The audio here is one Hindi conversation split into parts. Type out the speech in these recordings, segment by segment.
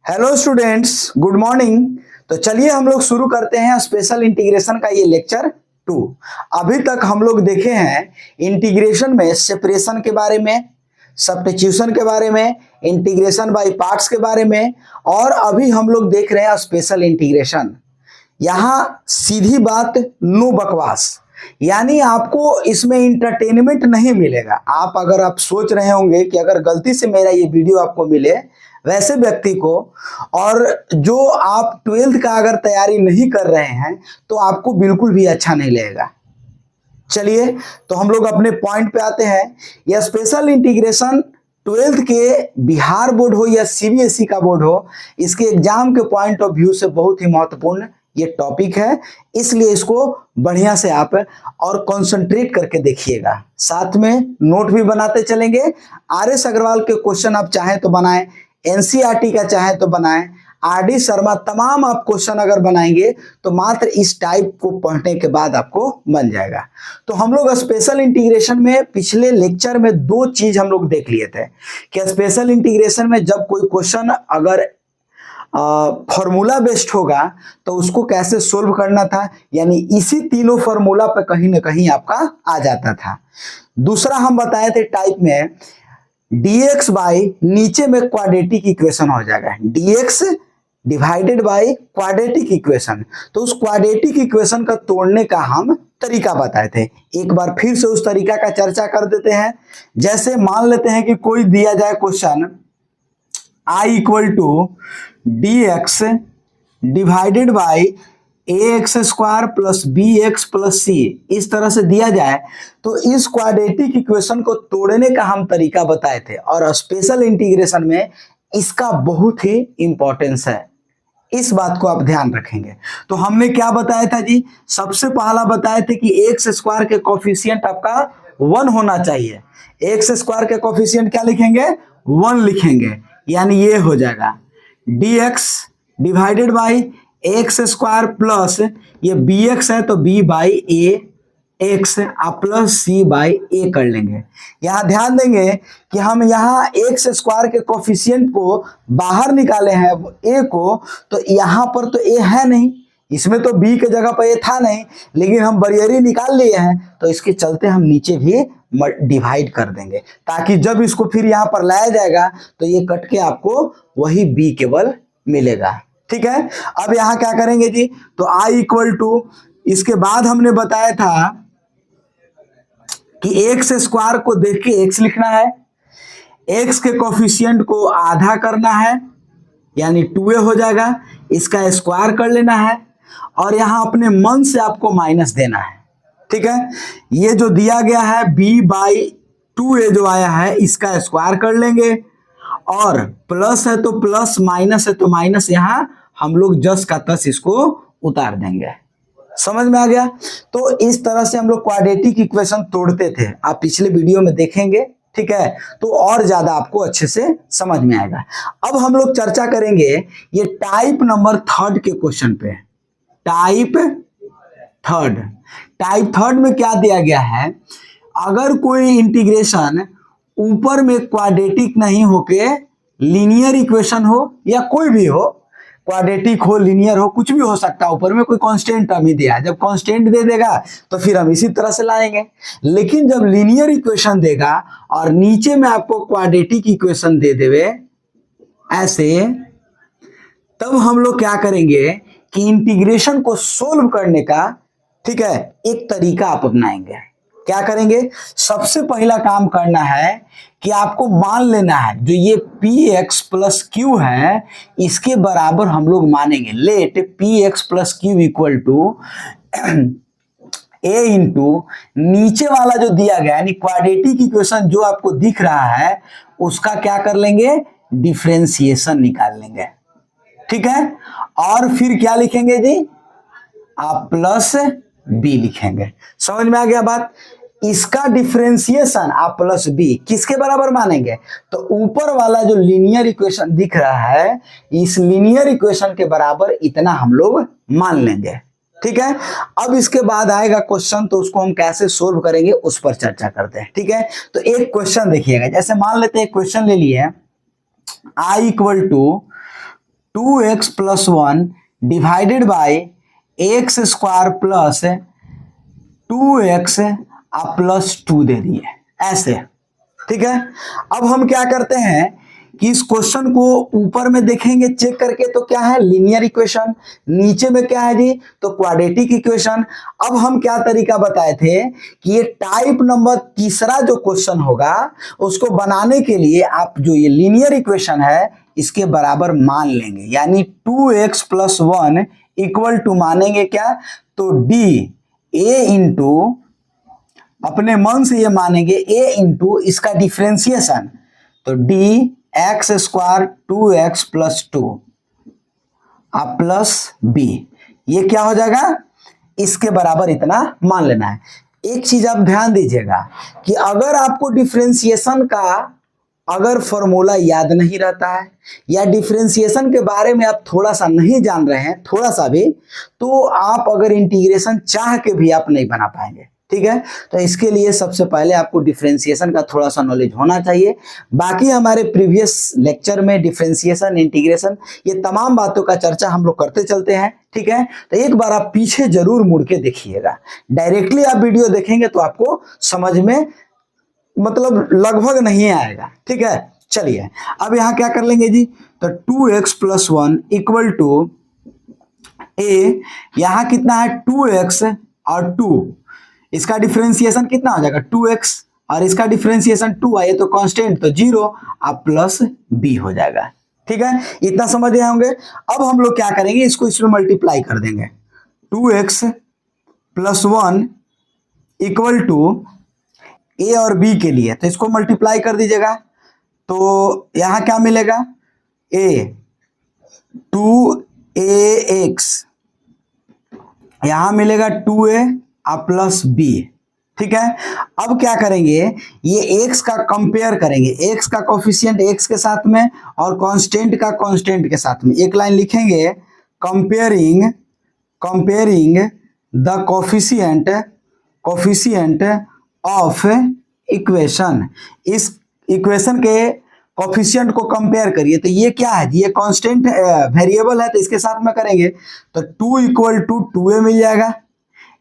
Hello students, good morning. तो चलिए हम लोग शुरू करते हैं स्पेशल इंटीग्रेशन का ये लेक्चर 2। अभी तक हम लोग देखे हैं इंटीग्रेशन में सेपरेशन के बारे में, सब्स्टिट्यूशन के बारे में, इंटीग्रेशन बाय पार्ट्स के बारे में, और अभी हम लोग देख रहे हैं स्पेशल इंटीग्रेशन। यहाँ सीधी बात, नो बकवास, यानी आपको इसमें इंटरटेनमेंट नहीं मिलेगा। अगर आप सोच रहे होंगे कि अगर गलती से मेरा ये वीडियो आपको मिले वैसे व्यक्ति को, और जो आप 12th का अगर तैयारी नहीं कर रहे हैं तो आपको बिल्कुल भी अच्छा नहीं लगेगा। चलिए तो हम लोग अपने पॉइंट पे आते हैं। यह स्पेशल इंटीग्रेशन 12th के बिहार बोर्ड हो या सीबीएसई का बोर्ड हो, इसके एग्जाम के पॉइंट ऑफ व्यू से बहुत ही महत्वपूर्ण ये टॉपिक है, इसलिए इसको बढ़िया से आप और कंसंट्रेट करके देखिएगा। साथ में नोट भी बनाते चलेंगे। आर.एस. अग्रवाल के क्वेश्चन आप चाहें तो बनाएं, एनसीईआरटी का चाहें तो बनाएं, आर.डी. शर्मा, तमाम आप क्वेश्चन अगर बनाएंगे तो मात्र इस टाइप को पढ़ने के बाद आपको बन जाएगा। तो हम लोग स्पेशल इंटीग्रेशन में पिछले लेक्चर में दो चीज हम लोग देख लिए थे कि स्पेशल इंटीग्रेशन में जब कोई क्वेश्चन अगर फॉर्मूला बेस्ड होगा तो उसको कैसे सोल्व करना था, यानी इसी तीनों फॉर्मूला पे कहीं ना कहीं आपका आ जाता था। दूसरा हम बताए थे टाइप में dx बाई नीचे में क्वाड्रेटिक इक्वेशन हो जाएगा, dx divided by quadratic equation. तो उस क्वाड्रेटिक इक्वेशन का तोड़ने का हम तरीका बताए थे। एक बार फिर से उस तरीका का चर्चा कर देते हैं। जैसे मान लेते हैं कि कोई दिया जाए question I equal to dx divided by ax square plus bx plus c, इस तरह से दिया जाए तो इस क्वाड्रेटिक इक्वेशन को तोड़ने का हम तरीका बताए थे, और स्पेशल इंटीग्रेशन में इसका बहुत ही इंपॉर्टेंस है। इस बात को आप ध्यान रखेंगे। तो हमने क्या बताया था जी? सबसे पहला बताए थे कि एक्स स्क्वायर के कोफिशिएंट आपका 1 होना चाहिए। एक्स स्क्वायर के कोफिशिएंट क्या लिखेंगे? 1 लिखेंगे, यानी ये हो जाएगा dx divided by x square plus ये bx है तो b बाई ए एक्स आप प्लस सी बाई ए कर लेंगे। यहाँ ध्यान देंगे कि हम यहाँ एक्स स्क्वायर के कोफिशिएंट को बाहर निकाले हैं ए को, तो यहाँ पर तो ए है नहीं, इसमें तो बी के जगह पर ए था नहीं, लेकिन हम बरियरी निकाल लिए हैं तो इसके चलते हम नीचे भी डिवाइड कर देंगे, ताकि जब इसको फिर यहाँ पर लाया जाएगा तो ये कट के आपको वही बी केवल मिलेगा। ठीक है, अब यहाँ क्या करेंगे जी? तो I इक्वल टू, इसके बाद हमने बताया था कि एक्स स्क्वायर को देख के एक्स लिखना है, एक्स के कोफिशिएंट को आधा करना है यानी 2a हो जाएगा, इसका स्क्वायर कर लेना है, और यहाँ अपने मन से आपको माइनस देना है। ठीक है, ये जो दिया गया है b बाई 2a जो आया है इसका स्क्वायर कर लेंगे, और प्लस है तो प्लस, माइनस है तो माइनस, यहाँ हम लोग जस का तस इसको उतार देंगे। समझ में आ गया? तो इस तरह से हम लोग क्वाड्रेटिक इक्वेशन तोड़ते थे, आप पिछले वीडियो में देखेंगे। ठीक है, तो और ज्यादा आपको अच्छे से समझ में आएगा। अब हम लोग चर्चा करेंगे ये टाइप नंबर 3 के क्वेश्चन पे। टाइप थर्ड में क्या दिया गया है? अगर कोई इंटीग्रेशन ऊपर में क्वाड्रेटिक नहीं होके लीनियर इक्वेशन हो, या कोई भी हो, क्वाड्रेटिक हो, लीनियर हो, कुछ भी हो सकता है, ऊपर में कोई कांस्टेंट टर्म ही दिया है, जब कांस्टेंट दे देगा तो फिर हम इसी तरह से लाएंगे। लेकिन जब लीनियर इक्वेशन देगा और नीचे में आपको क्वाड्रेटिक इक्वेशन दे देवे ऐसे, तब हम लोग क्या करेंगे कि इंटीग्रेशन को सोल्व करने का, ठीक है, एक तरीका आप अपनाएंगे। क्या करेंगे? सबसे पहला काम करना है कि आपको मान लेना है जो ये px प्लस क्यू है इसके बराबर हम लोग मानेंगे। Let px plus Q equal to a into नीचे वाला जो दिया गया यानी क्वाड्रेटिक इक्वेशन जो आपको दिख रहा है उसका क्या कर लेंगे? डिफरेंशिएशन निकाल लेंगे। ठीक है, और फिर क्या लिखेंगे जी? आप प्लस बी लिखेंगे। समझ में आ गया बात? इसका डिफरेंशिएशन आप प्लस बी किसके बराबर मानेंगे? तो ऊपर वाला जो लीनियर इक्वेशन दिख रहा है इस लीनियर इक्वेशन के बराबर इतना हम लोग मान लेंगे। ठीक है, अब इसके बाद आएगा क्वेश्चन, तो उसको हम कैसे सोल्व करेंगे उस पर चर्चा करते हैं। ठीक है, तो एक क्वेश्चन देखिएगा। जैसे मान लेते हैं क्वेश्चन ले लिए I equal to 2x plus 1 divided by x square plus 2x plus 2 दे दिए ऐसे। ठीक है, अब हम क्या करते हैं कि इस क्वेश्चन को ऊपर में देखेंगे चेक करके तो क्या है लीनियर इक्वेशन, नीचे में क्या है जी तो क्वाड्रेटिक इक्वेशन। अब हम क्या तरीका बताए थे कि ये टाइप नंबर तीसरा जो क्वेश्चन होगा उसको बनाने के लिए आप जो ये लीनियर इक्वेशन है इसके बराबर मान लेंगे, यानी 2x प्लस 1 इक्वल टू मानेंगे क्या तो d a इंटू अपने मन से ये मानेंगे a इंटू इसका डिफ्रेंसिएशन तो d x square 2x plus 2 plus b, ये क्या हो जाएगा इसके बराबर इतना मान लेना है। एक चीज आप ध्यान दीजिएगा कि अगर आपको डिफरेंशिएशन का अगर फॉर्मूला याद नहीं रहता है या डिफरेंशिएशन के बारे में आप थोड़ा सा नहीं जान रहे हैं थोड़ा सा भी, तो आप अगर इंटीग्रेशन चाह के भी आप नहीं बना पाएंगे। ठीक है, तो इसके लिए सबसे पहले आपको डिफरेंशिएशन का थोड़ा सा नॉलेज होना चाहिए। बाकी हमारे प्रीवियस लेक्चर में डिफरेंशिएशन, इंटीग्रेशन, ये तमाम बातों का चर्चा हम लोग करते चलते हैं। ठीक है, तो एक बार आप पीछे जरूर मुड़ के देखिएगा, डायरेक्टली आप वीडियो देखेंगे तो आपको समझ में मतलब लगभग नहीं आएगा। ठीक है, चलिए अब यहाँ क्या कर लेंगे जी तो 2x plus 1 equal to a, यहाँ कितना है 2x और 2, इसका डिफरेंशिएशन कितना हो जाएगा 2x और इसका डिफरेंशिएशन 2 आए तो कांस्टेंट तो 0 अब प्लस b हो जाएगा। ठीक है, इतना समझ गए होंगे। अब हम लोग क्या करेंगे इसको इसमें मल्टीप्लाई कर देंगे 2x plus 1 equal to a और b के लिए, तो इसको मल्टीप्लाई कर दीजिएगा तो यहां क्या मिलेगा a 2ax, यहां मिलेगा 2a प्लस b। ठीक है, अब क्या करेंगे ये x का कंपेयर करेंगे, x का कोफिशिएंट x के साथ में और कांस्टेंट का कांस्टेंट के साथ में एक लाइन लिखेंगे comparing the coefficient of equation, इस इक्वेशन के कोफिशिएंट को कंपेयर करिए। तो ये क्या है ये कांस्टेंट वेरिएबल है तो इसके साथ में करेंगे तो 2 इक्वल टू 2a मिल जाएगा,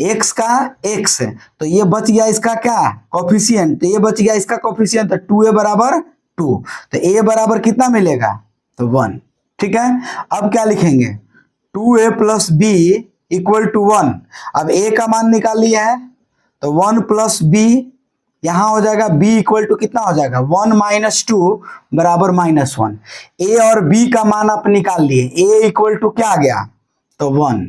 x का x तो ये बच गया इसका क्या कोफिशिएंट, तो ये बच गया इसका कोफिशिएंट तो 2a बराबर 2, तो a बराबर कितना मिलेगा तो 1। ठीक है, अब क्या लिखेंगे 2a plus b equal to 1, अब a का मान निकाल लिया है तो 1 प्लस b, यहां हो जाएगा b इक्वल टू कितना हो जाएगा 1 माइनस 2 बराबर माइनस 1। a और b का मान आप निकाल लिए, a इक्वल टू क्या आ गया तो 1,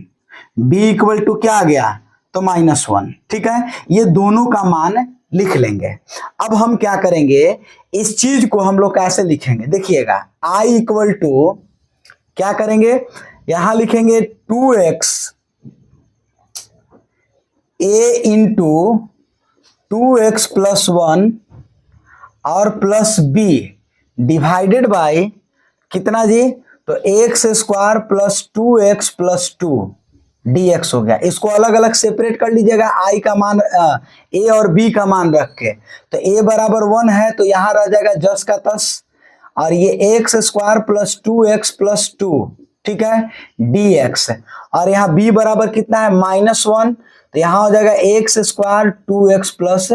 b इक्वल टू क्या आ गया तो माइनस 1। ठीक है, ये दोनों का मान लिख लेंगे। अब हम क्या करेंगे इस चीज को हम लोग कैसे लिखेंगे देखिएगा, i इक्वल टू क्या करेंगे यहां लिखेंगे 2x a into 2x plus 1 और प्लस b डिवाइडेड बाय कितना जी तो x square plus 2x plus 2 dx हो गया। इसको अलग अलग सेपरेट कर लीजिएगा i का मान a और b का मान रख के, तो a बराबर 1 है तो यहां रह जाएगा जस का तस, और ये x square plus 2x plus 2 ठीक है dx, और यहाँ b बराबर कितना है -1 तो यहां हो जाएगा x square 2x plus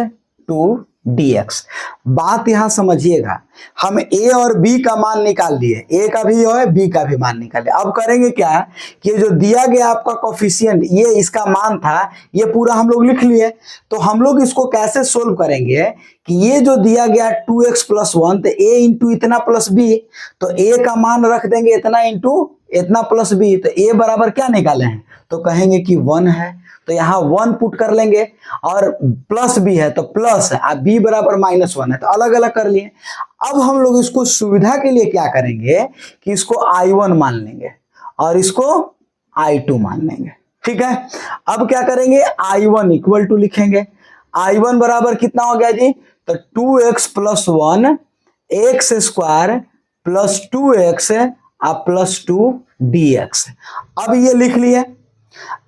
2 dx। बात यहां समझिएगा, हम a और b का मान निकाल लिए, a का भी है b का भी मान निकाल लिया। अब करेंगे क्या कि जो दिया गया आपका कोफिशिएंट ये इसका मान था ये पूरा हम लोग लिख लिए, तो हम लोग इसको कैसे सोल्व करेंगे कि ये जो दिया गया 2x प्लस 1 तो a इंटू इतना प्लस b, तो a का मान रख देंगे इतना इंटू इतना प्लस b, तो a बराबर क्या निकाले हैं तो कहेंगे कि 1 है, तो यहाँ 1 पुट कर लेंगे, और प्लस b है तो प्लस है, अब b बराबर -1 है तो अलग अलग कर लिए। अब हम लोग इसको सुविधा के लिए क्या करेंगे कि इसको I1 मान लेंगे और इसको I2 मान लेंगे। ठीक है, अब क्या करेंगे I1 इक्वल टू लिखेंगे, I1 बराबर कितना हो गया जी तो 2x plus 1 x square plus 2x plus 2 dx। अब ये लिख लिए।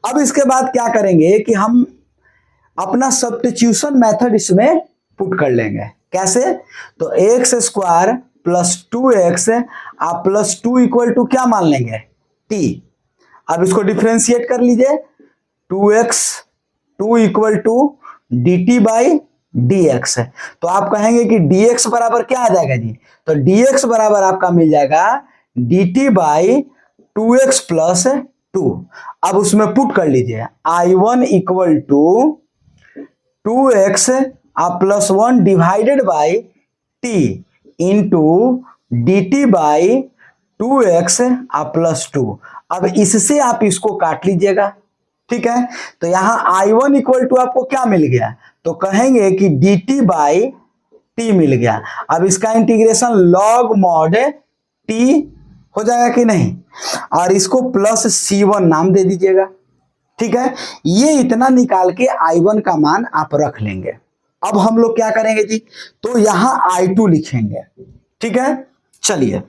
अब इसके बाद क्या करेंगे कि हम अपना सब्स्टिट्यूशन मेथड इसमें पुट कर लेंगे। कैसे तो x स्क्वायर प्लस 2x आप प्लस 2 इक्वल टू क्या मान लेंगे, t। अब इसको डिफ्रेंशिएट कर लीजिए, 2x 2 equal to dt by dx है। तो आप कहेंगे कि dx बराबर क्या आ जाएगा जी, तो dx बराबर आपका मिल जाएगा dt बाई 2x प्लस 2। अब उसमें पुट कर लीजिए, I1 इक्वल टू 2x आप plus 1 divided by t into dt by 2x आप प्लस 2। अब इससे आप इसको काट लीजिएगा, ठीक है। तो यहां I1 इक्वल टू आपको क्या मिल गया, तो कहेंगे कि dt बाई t मिल गया। अब इसका इंटीग्रेशन लॉग मॉड t हो जाएगा कि नहीं, और इसको प्लस C1 नाम दे दीजिएगा, ठीक है। ये इतना निकाल के I1 का मान आप रख लेंगे। अब हम लोग क्या करेंगे जी, तो यहां I2 लिखेंगे, ठीक है। चलिए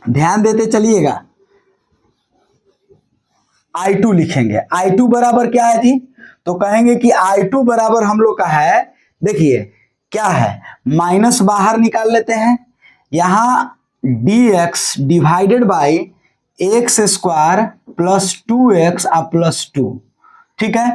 ध्यान देते चलिएगा, I2 लिखेंगे। I2 बराबर क्या है जी, तो कहेंगे कि I2 बराबर हम लोग का है, देखिए क्या है, माइनस बाहर निकाल लेते हैं, यहां dx divided by x square plus 2x आप प्लस 2, ठीक है।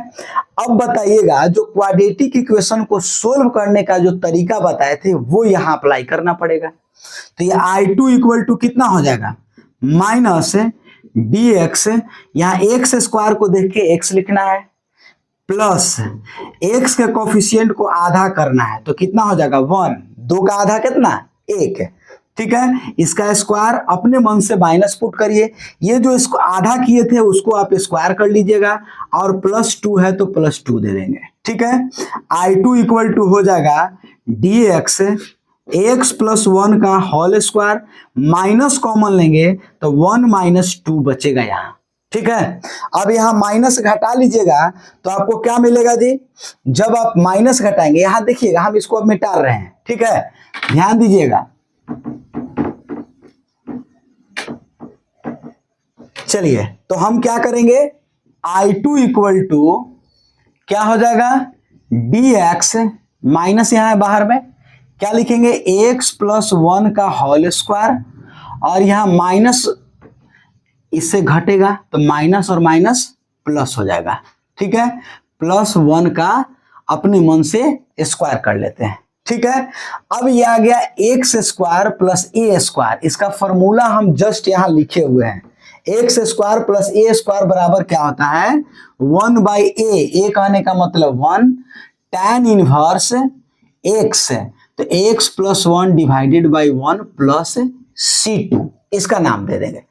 अब बताइएगा, जो क्वाड्रेटिक इक्वेशन को सोल्व करने का जो तरीका बताए थे वो यहां अप्लाई करना पड़ेगा। तो ये I2 इक्वल टू कितना हो जाएगा, माइनस dx, यहां एक्स स्क्वायर को देख के x लिखना है, प्लस x के कोफिशिएंट को आधा करना है, तो कितना हो जाएगा 1, 2 का आधा कितना 1, ठीक है। इसका स्क्वायर अपने मन से माइनस पुट करिए, ये जो इसको आधा किए थे उसको आप स्क्वायर कर लीजिएगा, और प्लस 2 है तो प्लस 2 दे देंगे, ठीक है। I2 इक्वल टू हो जाएगा dx x प्लस 1 का होल स्क्वायर, माइनस कॉमन लेंगे तो 1 माइनस 2 बचेगा यहाँ, ठीक है। अब यहाँ माइनस घटा लीजिएगा तो आपको क्या मिलेगा जी, जब आप माइनस घटाएंगे, यहाँ देखिएगा हम इसको अब मिटा रहे हैं, ठीक है, ध्यान दीजिएगा। चलिए तो हम क्या करेंगे, I2 इक्वल टू क्या हो जाएगा, dx माइनस यहां है बाहर में, क्या लिखेंगे x प्लस 1 का होल स्क्वायर, और यहां माइनस इससे घटेगा तो माइनस और माइनस प्लस हो जाएगा, ठीक है। प्लस 1 का अपने मन से स्क्वायर कर लेते हैं, ठीक है। अब ये आ गया एक्स स्क्वायर प्लस ए स्क्वायर, इसका फॉर्मूला हम जस्ट यहां लिखे हुए हैं, एक्स स्क्वायर प्लस ए स्क्वायर बराबर क्या होता है 1 बाई ए कहने का मतलब 1 tan इनवर्स एक्स, तो x plus 1 divided by 1 plus C2, इसका नाम दे देंगे।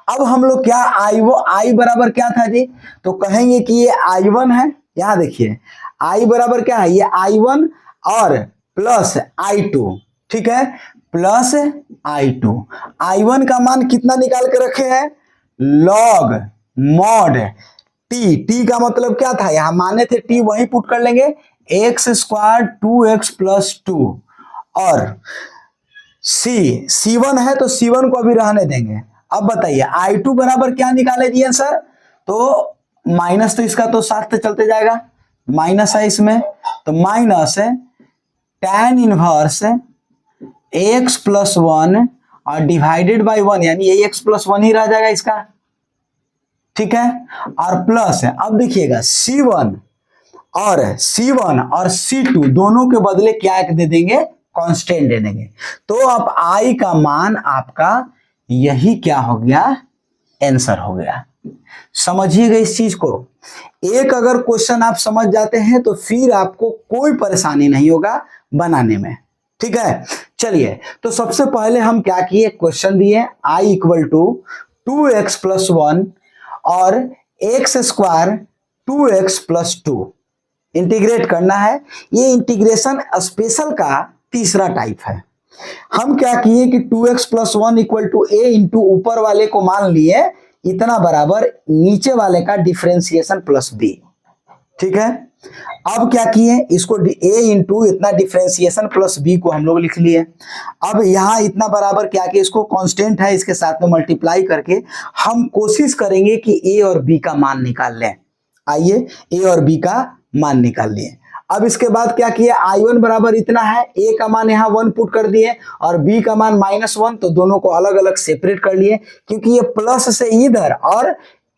अब हम लोग क्या I बराबर क्या था जी, तो कहेंगे कि ये I1 है, यहां देखिए I बराबर क्या है, ये I1 और प्लस I2, ठीक है, प्लस I2। I1 का मान कितना निकाल के रखे हैं, लॉग मॉड t का मतलब क्या था, यहां माने थे t, वही पुट कर लेंगे, एक्स स्क्वायर 2x प्लस 2, और C1 है तो C1 को अभी रहने देंगे। अब बताइए I2 बराबर क्या निकाले जी आंसर, तो माइनस तो इसका तो साथ चलते जाएगा, माइनस है इसमें, तो minus tan inverse x plus 1 और डिवाइडेड बाई 1, यानी ये x प्लस 1 ही रह जाएगा इसका, ठीक है, और प्लस है। अब देखिएगा C1 और C2 दोनों के बदले क्या दे देंगे, कांस्टेंट दे देंगे। तो अब I का मान आपका यही क्या हो गया, आंसर हो गया। समझिएगा इस चीज को, एक अगर क्वेश्चन आप समझ जाते हैं तो फिर आपको कोई परेशानी नहीं होगा बनाने में, ठीक है। चलिए तो सबसे पहले हम क्या किए, क्वेश्चन दिए I equal to 2x plus 1 और x square 2x plus 2 integrate करना है। ये इंटीग्रेशन स्पेशल का तीसरा टाइप है। हम क्या किए कि 2x plus 1 equal to a into ऊपर वाले को मान लिए इतना बराबर नीचे वाले का डिफरेंशिएशन प्लस बी, ठीक है। अब क्या किए, इसको a इंटू इतना डिफरेंशिएशन प्लस b को हम लोग लिख लिए। अब यहाँ इतना बराबर क्या किए, इसको कांस्टेंट है इसके साथ में मल्टीप्लाई करके हम कोशिश करेंगे कि a और b का मान निकाल लें। आइए a और b का मान निकाल लिए। अब इसके बाद क्या किए, I1 बराबर इतना है, A का मान यहाँ 1 पुट कर दिए और B का मान -1, तो दोनों को अलग अलग सेपरेट कर लिए, क्योंकि ये प्लस से इधर और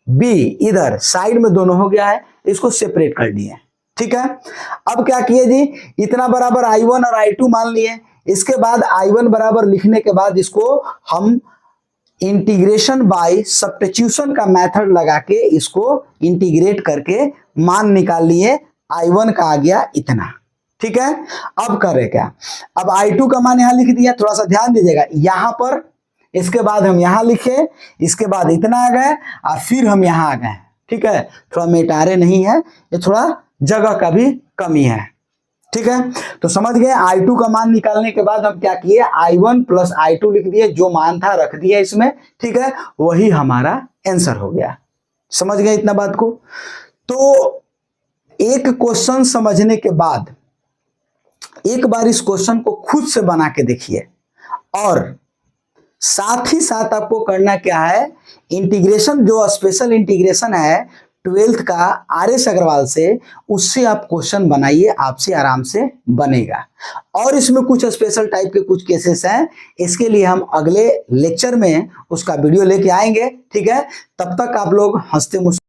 B इधर साइड में दोनों हो गया है, इसको सेपरेट कर लिए। ठीक है, अब क्या किए जी, इतना बराबर I1 और I2 मान लिए। इसके बाद I1 बराबर लिखने के बाद इसको हम इंटीग्रेशन बाय सब्स्टिट्यूशन का मेथड लगा के इसको इंटीग्रेट करके मान निकाल लिए, I1 का आ गया इतना। ठीक है, अब करें क्या, अब I2 का मान यहां लिख दिया, थोड़ा सा ध्यान दीजिएगा यहां पर, इसके बाद हम यहां लिखे, इसके बाद इतना आ गए और फिर हम यहां आ गए। ठीक है, थोड़ा मेटारे नहीं है, ये थोड़ा जगह का भी कमी है। ठीक है, तो समझ गए। I2 का मान निकालने के बाद हम क्या किए, I1 प्लस I2 लिख दिए, जो मान था रख दिया इसमें। ठीक है, वही हमारा आंसर हो गया। समझ गए इतना बात को। तो एक क्वेश्चन समझने के बाद एक बार इस क्वेश्चन को खुद से बना के देखिए, और साथ ही साथ आपको करना क्या है, इंटीग्रेशन जो स्पेशल इंटीग्रेशन है 12th का RS अग्रवाल से, उससे आप क्वेश्चन बनाइए, आपसे आराम से बनेगा। और इसमें कुछ स्पेशल टाइप के कुछ केसेस हैं, इसके लिए हम अगले लेक्चर में उसका वीडियो लेके आएंगे। ठीक है, तब तक आप लोग हंसते मुस्कुराते